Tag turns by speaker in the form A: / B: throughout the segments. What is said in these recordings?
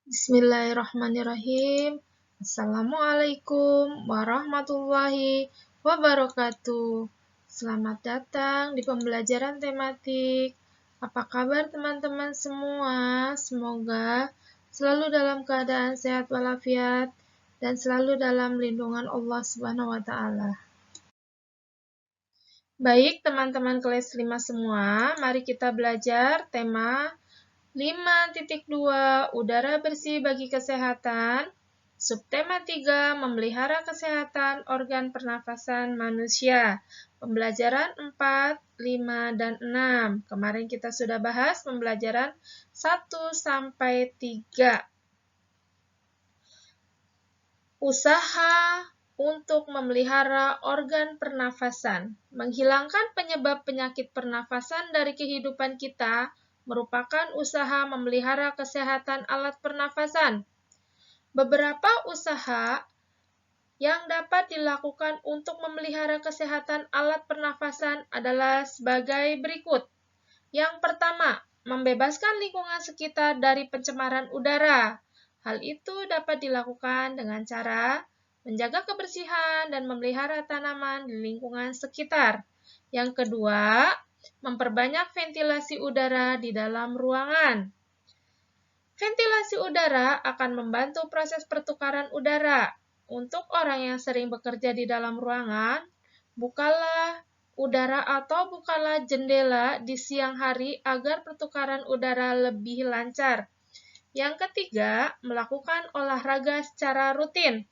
A: Bismillahirrahmanirrahim. Assalamualaikum warahmatullahi wabarakatuh. Selamat datang di pembelajaran tematik. Apa kabar teman-teman semua? Semoga selalu dalam keadaan sehat walafiat dan selalu dalam lindungan Allah Subhanahu wa taala. Baik, teman-teman kelas 5 semua, mari kita belajar tema 5.2 Udara bersih bagi kesehatan. Subtema 3 Memelihara kesehatan organ pernafasan manusia. Pembelajaran 4, 5, dan 6. Kemarin kita sudah bahas pembelajaran 1-3. Usaha untuk memelihara organ pernafasan. Menghilangkan penyebab penyakit pernafasan dari kehidupan kita merupakan usaha memelihara kesehatan alat pernafasan. Beberapa usaha yang dapat dilakukan untuk memelihara kesehatan alat pernafasan adalah sebagai berikut. Yang pertama, membebaskan lingkungan sekitar dari pencemaran udara. Hal itu dapat dilakukan dengan cara menjaga kebersihan dan memelihara tanaman di lingkungan sekitar. Yang kedua, memperbanyak ventilasi udara di dalam ruangan. Ventilasi udara akan membantu proses pertukaran udara. Untuk orang yang sering bekerja di dalam ruangan, bukalah udara atau bukalah jendela di siang hari agar pertukaran udara lebih lancar. Yang ketiga, melakukan olahraga secara rutin.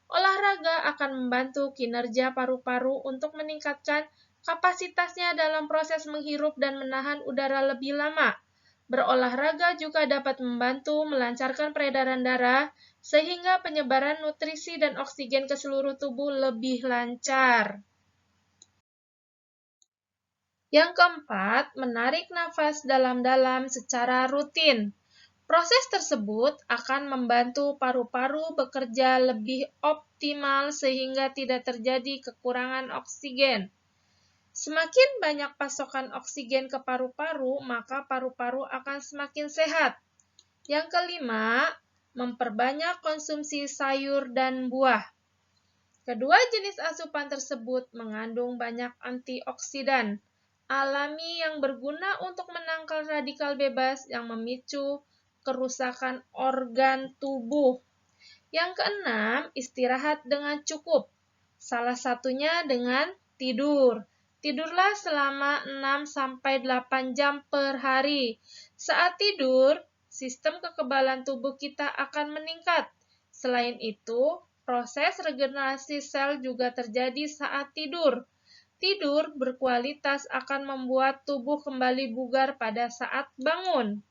A: Olahraga akan membantu kinerja paru-paru untuk meningkatkan kapasitasnya dalam proses menghirup dan menahan udara lebih lama. Berolahraga juga dapat membantu melancarkan peredaran darah sehingga penyebaran nutrisi dan oksigen ke seluruh tubuh lebih lancar. Yang keempat, menarik nafas dalam-dalam secara rutin. Proses tersebut akan membantu paru-paru bekerja lebih optimal sehingga tidak terjadi kekurangan oksigen. Semakin banyak pasokan oksigen ke paru-paru, maka paru-paru akan semakin sehat. Yang kelima, memperbanyak konsumsi sayur dan buah. Kedua jenis asupan tersebut mengandung banyak antioksidan alami yang berguna untuk menangkal radikal bebas yang memicu kerusakan organ tubuh. Yang keenam, istirahat dengan cukup. Salah satunya dengan tidur. Tidurlah selama 6-8 jam per hari. Saat tidur, sistem kekebalan tubuh kita akan meningkat. Selain itu, proses regenerasi sel juga terjadi saat tidur. Tidur berkualitas akan membuat tubuh kembali bugar pada saat bangun.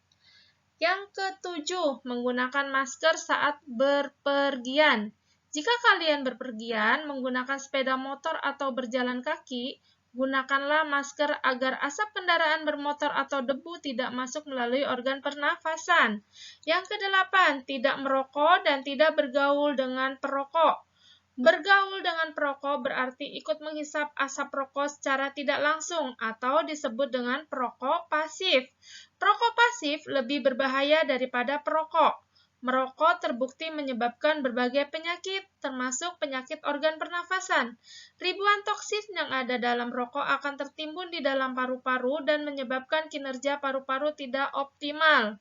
A: Yang ketujuh, menggunakan masker saat berpergian. Jika kalian berpergian menggunakan sepeda motor atau berjalan kaki, gunakanlah masker agar asap kendaraan bermotor atau debu tidak masuk melalui organ pernafasan. Yang kedelapan, tidak merokok dan tidak bergaul dengan perokok. Bergaul dengan perokok berarti ikut menghisap asap rokok secara tidak langsung atau disebut dengan perokok pasif. Perokok pasif lebih berbahaya daripada perokok. Merokok terbukti menyebabkan berbagai penyakit, termasuk penyakit organ pernafasan. Ribuan toksin yang ada dalam rokok akan tertimbun di dalam paru-paru dan menyebabkan kinerja paru-paru tidak optimal.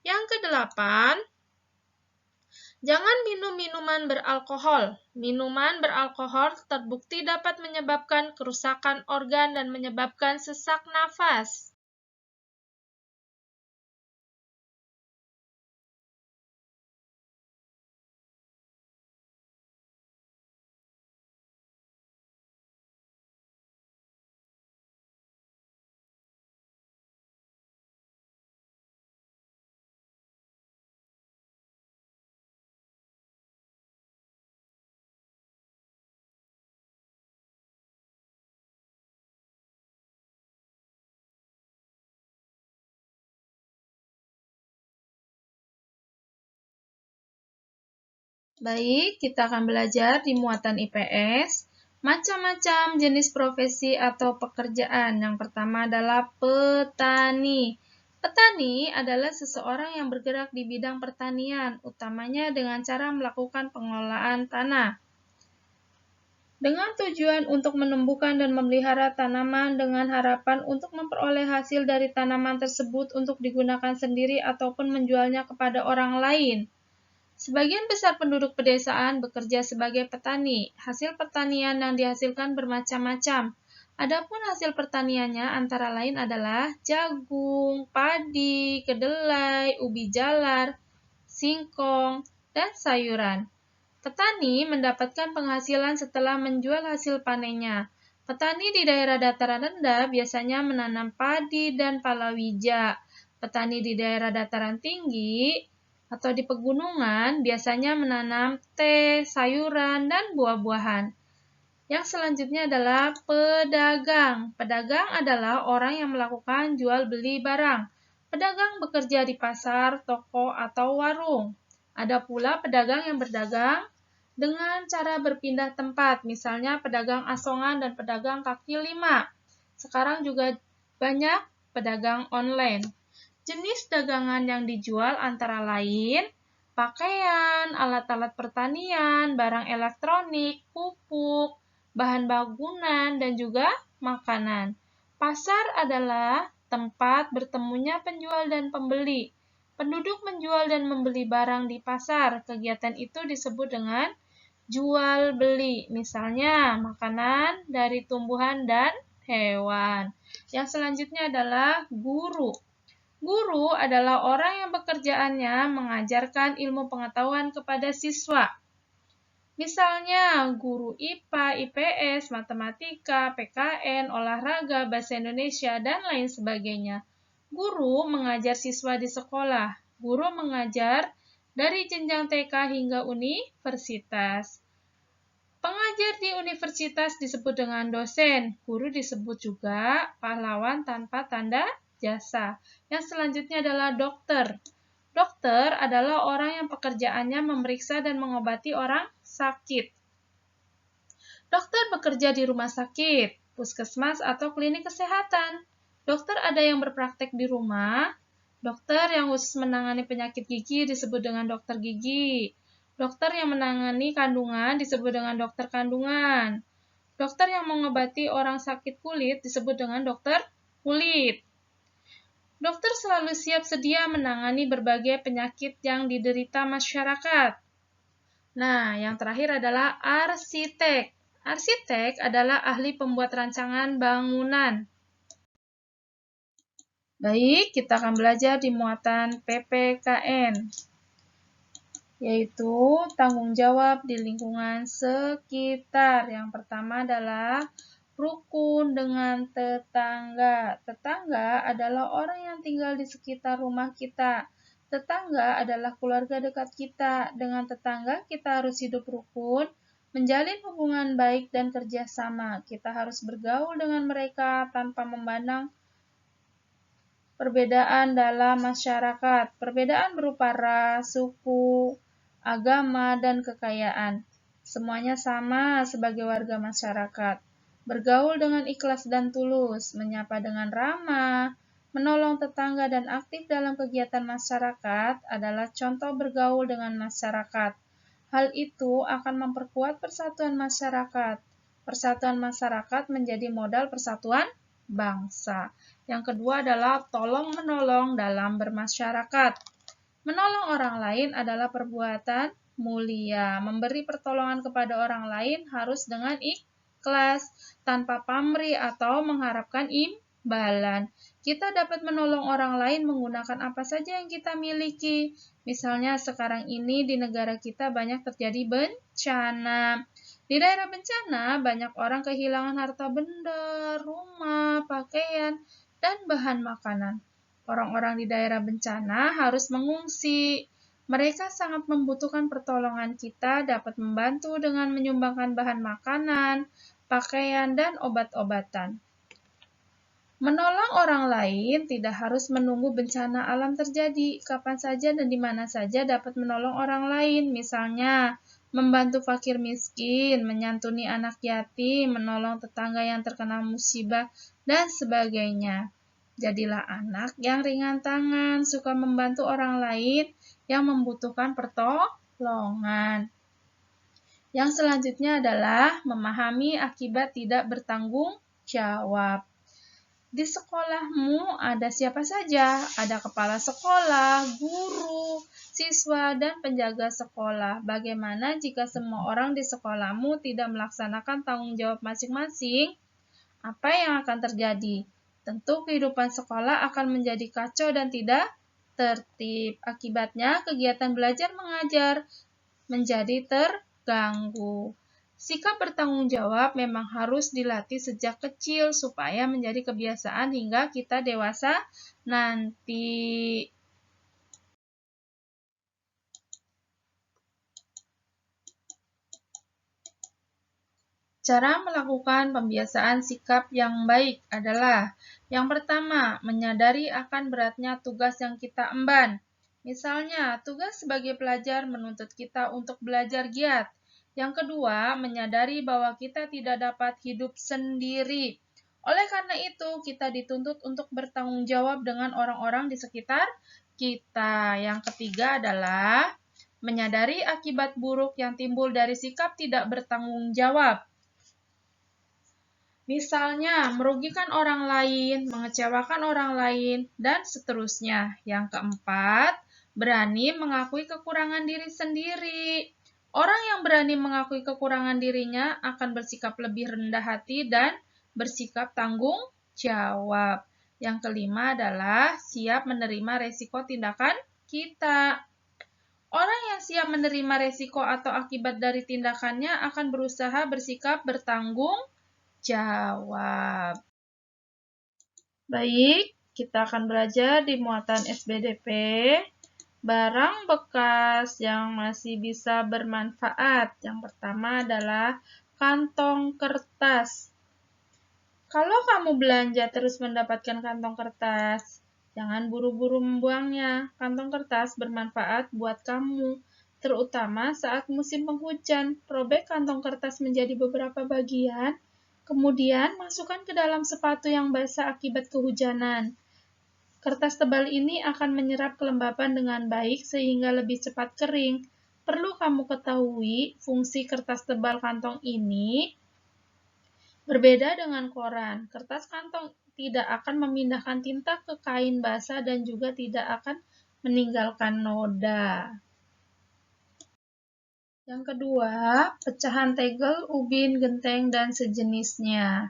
A: Yang kedelapan, jangan minum minuman beralkohol. Minuman beralkohol terbukti dapat menyebabkan kerusakan organ dan menyebabkan sesak nafas. Baik, kita akan belajar di muatan IPS. Macam-macam jenis profesi atau pekerjaan. Yang pertama adalah petani. Petani adalah seseorang yang bergerak di bidang pertanian, utamanya dengan cara melakukan pengelolaan tanah, dengan tujuan untuk menumbuhkan dan memelihara tanaman dengan harapan untuk memperoleh hasil dari tanaman tersebut untuk digunakan sendiri ataupun menjualnya kepada orang lain. Sebagian besar penduduk pedesaan bekerja sebagai petani. Hasil pertanian yang dihasilkan bermacam-macam. Adapun hasil pertaniannya antara lain adalah jagung, padi, kedelai, ubi jalar, singkong, dan sayuran. Petani mendapatkan penghasilan setelah menjual hasil panennya. Petani di daerah dataran rendah biasanya menanam padi dan palawija. Petani di daerah dataran tinggi atau di pegunungan biasanya menanam teh, sayuran, dan buah-buahan. Yang selanjutnya adalah pedagang. Pedagang adalah orang yang melakukan jual beli barang. Pedagang bekerja di pasar, toko, atau warung. Ada pula pedagang yang berdagang dengan cara berpindah tempat, misalnya pedagang asongan dan pedagang kaki lima. Sekarang juga banyak pedagang online. Jenis dagangan yang dijual antara lain pakaian, alat-alat pertanian, barang elektronik, pupuk, bahan bangunan, dan juga makanan. Pasar adalah tempat bertemunya penjual dan pembeli. Penduduk menjual dan membeli barang di pasar. Kegiatan itu disebut dengan jual beli, misalnya makanan dari tumbuhan dan hewan. Yang selanjutnya adalah guru. Guru adalah orang yang pekerjaannya mengajarkan ilmu pengetahuan kepada siswa. Misalnya, guru IPA, IPS, matematika, PKN, olahraga, bahasa Indonesia, dan lain sebagainya. Guru mengajar siswa di sekolah. Guru mengajar dari jenjang TK hingga universitas. Pengajar di universitas disebut dengan dosen. Guru disebut juga pahlawan tanpa tanda jasa. Yang selanjutnya adalah dokter. Dokter adalah orang yang pekerjaannya memeriksa dan mengobati orang sakit. Dokter bekerja di rumah sakit, puskesmas, atau klinik kesehatan. Dokter ada yang berpraktek di rumah. Dokter yang khusus menangani penyakit gigi disebut dengan dokter gigi. Dokter yang menangani kandungan disebut dengan dokter kandungan. Dokter yang mengobati orang sakit kulit disebut dengan dokter kulit. Dokter selalu siap sedia menangani berbagai penyakit yang diderita masyarakat. Nah, yang terakhir adalah arsitek. Arsitek adalah ahli pembuat rancangan bangunan. Baik, kita akan belajar di muatan PPKN, yaitu tanggung jawab di lingkungan sekitar. Yang pertama adalah rukun dengan tetangga. Tetangga adalah orang yang tinggal di sekitar rumah kita. Tetangga adalah keluarga dekat kita. Dengan tetangga kita harus hidup rukun, menjalin hubungan baik dan kerjasama. Kita harus bergaul dengan mereka tanpa memandang perbedaan dalam masyarakat. Perbedaan berupa ras, suku, agama, dan kekayaan. Semuanya sama sebagai warga masyarakat. Bergaul dengan ikhlas dan tulus, menyapa dengan ramah, menolong tetangga dan aktif dalam kegiatan masyarakat adalah contoh bergaul dengan masyarakat. Hal itu akan memperkuat persatuan masyarakat. Persatuan masyarakat menjadi modal persatuan bangsa. Yang kedua adalah tolong-menolong dalam bermasyarakat. Menolong orang lain adalah perbuatan mulia. Memberi pertolongan kepada orang lain harus dengan ikhlas, tanpa pamrih atau mengharapkan imbalan. Kita dapat menolong orang lain menggunakan apa saja yang kita miliki. Misalnya sekarang ini di negara kita banyak terjadi bencana. Di daerah bencana, banyak orang kehilangan harta benda, rumah, pakaian, dan bahan makanan. Orang-orang di daerah bencana harus mengungsi. Mereka sangat membutuhkan pertolongan kita, dapat membantu dengan menyumbangkan bahan makanan, pakaian, dan obat-obatan. Menolong orang lain tidak harus menunggu bencana alam terjadi. Kapan saja dan di mana saja dapat menolong orang lain, misalnya membantu fakir miskin, menyantuni anak yatim, menolong tetangga yang terkena musibah, dan sebagainya. Jadilah anak yang ringan tangan, suka membantu orang lain yang membutuhkan pertolongan. Yang selanjutnya adalah memahami akibat tidak bertanggung jawab. Di sekolahmu ada siapa saja? Ada kepala sekolah, guru, siswa, dan penjaga sekolah. Bagaimana jika semua orang di sekolahmu tidak melaksanakan tanggung jawab masing-masing? Apa yang akan terjadi? Tentu kehidupan sekolah akan menjadi kacau dan tidak tertib. Akibatnya, kegiatan belajar mengajar menjadi terganggu. Sikap bertanggung jawab memang harus dilatih sejak kecil supaya menjadi kebiasaan hingga kita dewasa nanti. Cara melakukan pembiasaan sikap yang baik adalah yang pertama, menyadari akan beratnya tugas yang kita emban. Misalnya, tugas sebagai pelajar menuntut kita untuk belajar giat. Yang kedua, menyadari bahwa kita tidak dapat hidup sendiri. Oleh karena itu, kita dituntut untuk bertanggung jawab dengan orang-orang di sekitar kita. Yang ketiga adalah menyadari akibat buruk yang timbul dari sikap tidak bertanggung jawab. Misalnya, merugikan orang lain, mengecewakan orang lain, dan seterusnya. Yang keempat, berani mengakui kekurangan diri sendiri. Orang yang berani mengakui kekurangan dirinya akan bersikap lebih rendah hati dan bersikap tanggung jawab. Yang kelima adalah siap menerima resiko tindakan kita. Orang yang siap menerima resiko atau akibat dari tindakannya akan berusaha bersikap bertanggung jawab. Baik, kita akan belajar di muatan SBDP. Barang bekas yang masih bisa bermanfaat. Yang pertama adalah kantong kertas. Kalau kamu belanja terus mendapatkan kantong kertas, jangan buru-buru membuangnya. Kantong kertas bermanfaat buat kamu, terutama saat musim penghujan. Robek kantong kertas menjadi beberapa bagian, kemudian masukkan ke dalam sepatu yang basah akibat kehujanan. Kertas tebal ini akan menyerap kelembapan dengan baik sehingga lebih cepat kering. Perlu kamu ketahui, fungsi kertas tebal kantong ini berbeda dengan koran. Kertas kantong tidak akan memindahkan tinta ke kain basah dan juga tidak akan meninggalkan noda. Yang kedua, pecahan tegel, ubin, genteng, dan sejenisnya.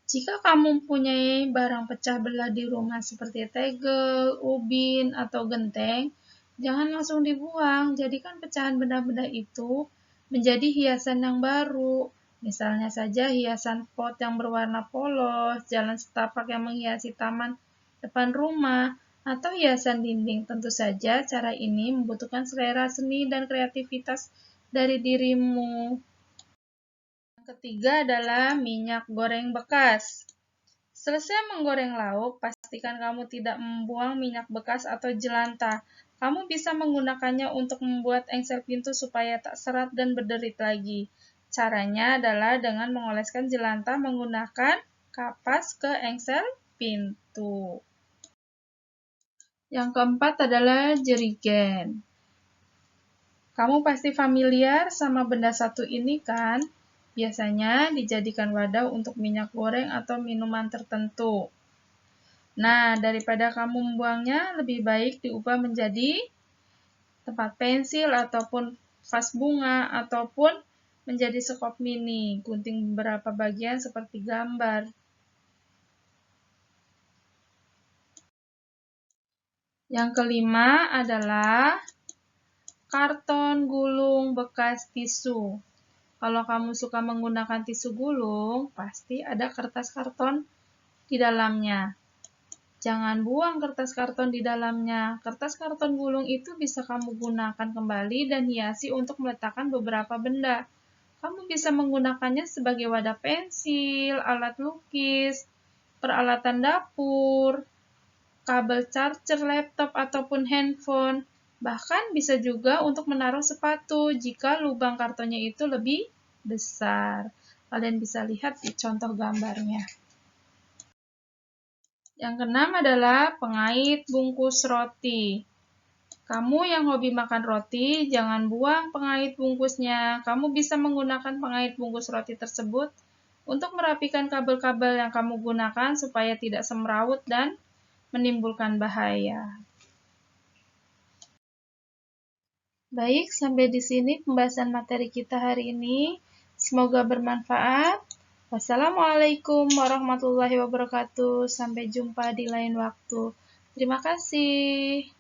A: Jika kamu mempunyai barang pecah belah di rumah seperti tegel, ubin, atau genteng, jangan langsung dibuang. Jadikan pecahan benda-benda itu menjadi hiasan yang baru. Misalnya saja hiasan pot yang berwarna polos, jalan setapak yang menghiasi taman depan rumah, atau hiasan dinding. Tentu saja cara ini membutuhkan selera seni dan kreativitas dari dirimu. Yang ketiga adalah minyak goreng bekas. Selesai menggoreng lauk, pastikan kamu tidak membuang minyak bekas atau jelantah. Kamu bisa menggunakannya untuk membuat engsel pintu supaya tak serat dan berderit lagi. Caranya adalah dengan mengoleskan jelantah menggunakan kapas ke engsel pintu. Yang keempat adalah jerigen. Kamu pasti familiar sama benda satu ini kan? Biasanya dijadikan wadah untuk minyak goreng atau minuman tertentu. Nah, daripada kamu membuangnya, lebih baik diubah menjadi tempat pensil ataupun vas bunga ataupun menjadi sekop mini. Gunting beberapa bagian seperti gambar. Yang kelima adalah karton gulung bekas tisu. Kalau kamu suka menggunakan tisu gulung, pasti ada kertas karton di dalamnya. Jangan buang kertas karton di dalamnya. Kertas karton gulung itu bisa kamu gunakan kembali dan hiasi untuk meletakkan beberapa benda. Kamu bisa menggunakannya sebagai wadah pensil, alat lukis, peralatan dapur, kabel charger laptop ataupun handphone. Bahkan bisa juga untuk menaruh sepatu jika lubang kartonnya itu lebih besar. Kalian bisa lihat di contoh gambarnya. Yang keenam adalah pengait bungkus roti. Kamu yang hobi makan roti, jangan buang pengait bungkusnya. Kamu bisa menggunakan pengait bungkus roti tersebut untuk merapikan kabel-kabel yang kamu gunakan supaya tidak semrawut dan menimbulkan bahaya. Baik, sampai di sini pembahasan materi kita hari ini. Semoga bermanfaat. Wassalamualaikum warahmatullahi wabarakatuh. Sampai jumpa di lain waktu. Terima kasih.